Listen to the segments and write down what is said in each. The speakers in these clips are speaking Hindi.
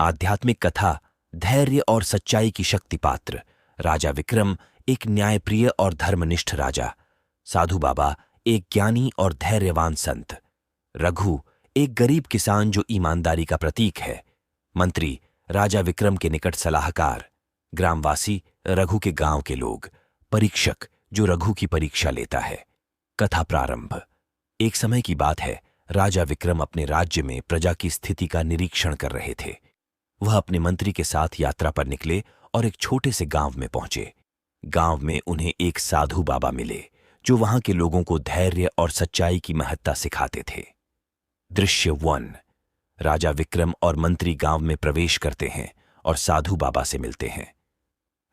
आध्यात्मिक कथा, धैर्य और सच्चाई की शक्ति पात्र। राजा विक्रम एक न्यायप्रिय और धर्मनिष्ठ राजा। साधु बाबा एक ज्ञानी और धैर्यवान संत। रघु एक गरीब किसान जो ईमानदारी का प्रतीक है। मंत्री राजा विक्रम के निकट सलाहकार। ग्रामवासी रघु के गांव के लोग। परीक्षक जो रघु की परीक्षा लेता है। कथा प्रारंभ। एक समय की बात है, राजा विक्रम अपने राज्य में प्रजा की स्थिति का निरीक्षण कर रहे थे। वह अपने मंत्री के साथ यात्रा पर निकले और एक छोटे से गांव में पहुंचे। गांव में उन्हें एक साधु बाबा मिले जो वहां के लोगों को धैर्य और सच्चाई की महत्ता सिखाते थे। दृश्य 1। राजा विक्रम और मंत्री गांव में प्रवेश करते हैं और साधु बाबा से मिलते हैं।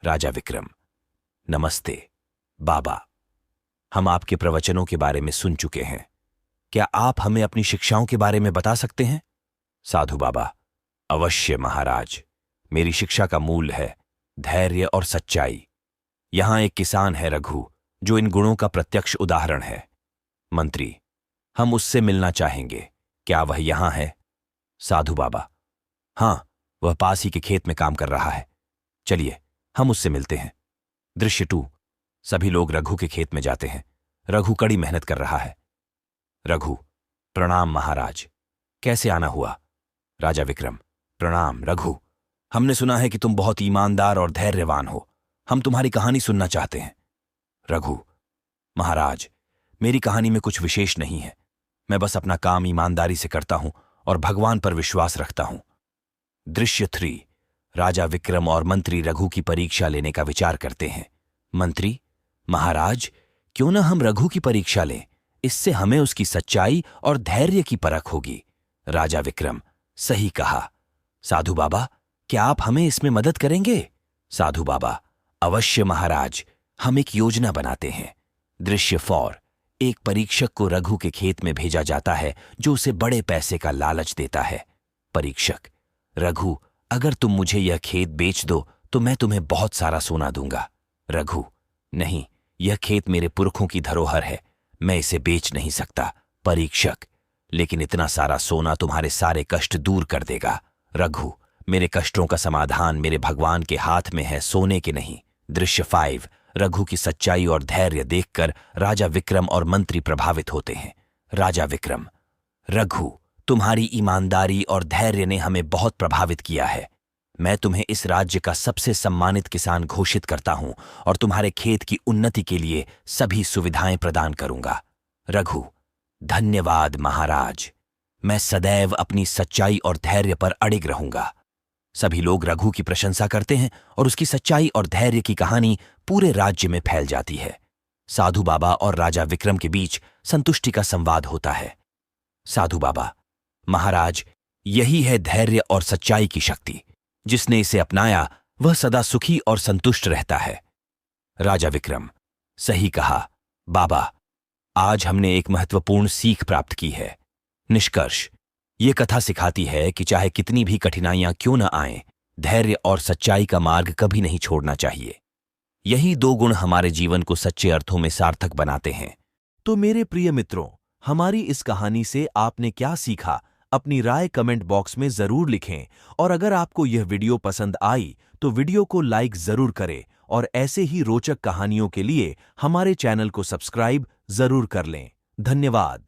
राजा विक्रम: नमस्ते बाबा, हम आपके प्रवचनों के बारे में सुन चुके हैं। क्या आप हमें अपनी शिक्षाओं के बारे में बता सकते हैं? साधु बाबा: अवश्य महाराज, मेरी शिक्षा का मूल है धैर्य और सच्चाई। यहां एक किसान है रघु, जो इन गुणों का प्रत्यक्ष उदाहरण है। मंत्री: हम उससे मिलना चाहेंगे, क्या वह यहां है? साधु बाबा: हां, वह पास ही के खेत में काम कर रहा है। चलिए हम उससे मिलते हैं। दृश्य 2। सभी लोग रघु के खेत में जाते हैं। रघु कड़ी मेहनत कर रहा है। रघु: प्रणाम महाराज, कैसे आना हुआ? राजा विक्रम: प्रणाम रघु, हमने सुना है कि तुम बहुत ईमानदार और धैर्यवान हो। हम तुम्हारी कहानी सुनना चाहते हैं। रघु: महाराज, मेरी कहानी में कुछ विशेष नहीं है। मैं बस अपना काम ईमानदारी से करता हूं और भगवान पर विश्वास रखता हूं। दृश्य 3। राजा विक्रम और मंत्री रघु की परीक्षा लेने का विचार करते हैं। मंत्री: महाराज, क्यों ना हम रघु की परीक्षा लें, इससे हमें उसकी सच्चाई और धैर्य की परख होगी। राजा विक्रम: सही कहा। साधु बाबा, क्या आप हमें इसमें मदद करेंगे? साधु बाबा: अवश्य महाराज, हम एक योजना बनाते हैं। दृश्य 4। एक परीक्षक को रघु के खेत में भेजा जाता है जो उसे बड़े पैसे का लालच देता है। परीक्षक: रघु, अगर तुम मुझे यह खेत बेच दो तो मैं तुम्हें बहुत सारा सोना दूंगा। रघु: नहीं, यह खेत मेरे पुरखों की धरोहर है, मैं इसे बेच नहीं सकता। परीक्षक: लेकिन इतना सारा सोना तुम्हारे सारे कष्ट दूर कर देगा। रघु: मेरे कष्टों का समाधान मेरे भगवान के हाथ में है, सोने के नहीं। दृश्य 5। रघु की सच्चाई और धैर्य देखकर राजा विक्रम और मंत्री प्रभावित होते हैं। राजा विक्रम: रघु, तुम्हारी ईमानदारी और धैर्य ने हमें बहुत प्रभावित किया है। मैं तुम्हें इस राज्य का सबसे सम्मानित किसान घोषित करता हूं और तुम्हारे खेत की उन्नति के लिए सभी सुविधाएं प्रदान करूंगा। रघु: धन्यवाद महाराज, मैं सदैव अपनी सच्चाई और धैर्य पर अडिग रहूंगा। सभी लोग रघु की प्रशंसा करते हैं और उसकी सच्चाई और धैर्य की कहानी पूरे राज्य में फैल जाती है। साधु बाबा और राजा विक्रम के बीच संतुष्टि का संवाद होता है। साधु बाबा: महाराज, यही है धैर्य और सच्चाई की शक्ति। जिसने इसे अपनाया वह सदा सुखी और संतुष्ट रहता है। राजा विक्रम: सही कहा बाबा, आज हमने एक महत्वपूर्ण सीख प्राप्त की है। निष्कर्ष: ये कथा सिखाती है कि चाहे कितनी भी कठिनाइयां क्यों न आएं, धैर्य और सच्चाई का मार्ग कभी नहीं छोड़ना चाहिए। यही 2 गुण हमारे जीवन को सच्चे अर्थों में सार्थक बनाते हैं। तो मेरे प्रिय मित्रों, हमारी इस कहानी से आपने क्या सीखा, अपनी राय कमेंट बॉक्स में जरूर लिखें। और अगर आपको यह वीडियो पसंद आई तो वीडियो को लाइक जरूर करें और ऐसे ही रोचक कहानियों के लिए हमारे चैनल को सब्सक्राइब जरूर कर लें। धन्यवाद।